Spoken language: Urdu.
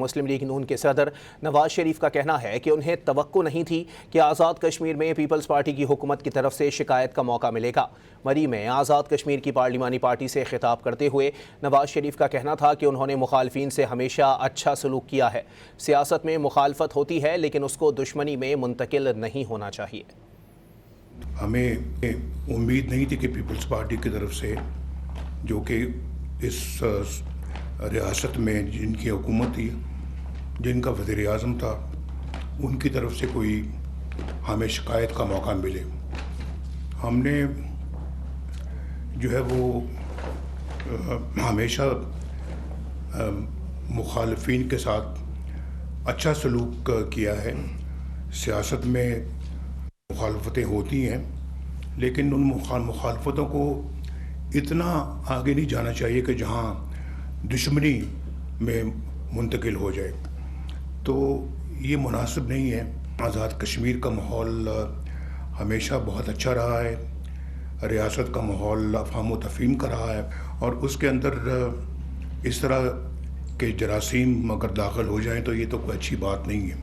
مسلم لیگ نون کے صدر نواز شریف کا کہنا ہے کہ انہیں توقع نہیں تھی کہ آزاد کشمیر میں پیپلز پارٹی کی حکومت کی طرف سے شکایت کا موقع ملے گا۔ مری میں آزاد کشمیر کی پارلیمانی پارٹی سے خطاب کرتے ہوئے نواز شریف کا کہنا تھا کہ انہوں نے مخالفین سے ہمیشہ اچھا سلوک کیا ہے۔ سیاست میں مخالفت ہوتی ہے لیکن اس کو دشمنی میں منتقل نہیں ہونا چاہیے۔ ہمیں امید نہیں تھی کہ پیپلز پارٹی کی طرف سے، جو کہ اس ریاست میں جن کی حکومت تھی، جن کا وزیر اعظم تھا، ان کی طرف سے کوئی ہمیں شکایت کا موقع ملے۔ ہم نے جو ہے وہ ہمیشہ مخالفین کے ساتھ اچھا سلوک کیا ہے۔ سیاست میں مخالفتیں ہوتی ہیں، لیکن ان مخالفتوں کو اتنا آگے نہیں جانا چاہیے کہ جہاں دشمنی میں منتقل ہو جائے، تو یہ مناسب نہیں ہے۔ آزاد کشمیر کا ماحول ہمیشہ بہت اچھا رہا ہے، ریاست کا ماحول افہام و تفہیم کا رہا ہے، اور اس کے اندر اس طرح کے جراثیم اگر داخل ہو جائیں تو یہ تو کوئی اچھی بات نہیں ہے۔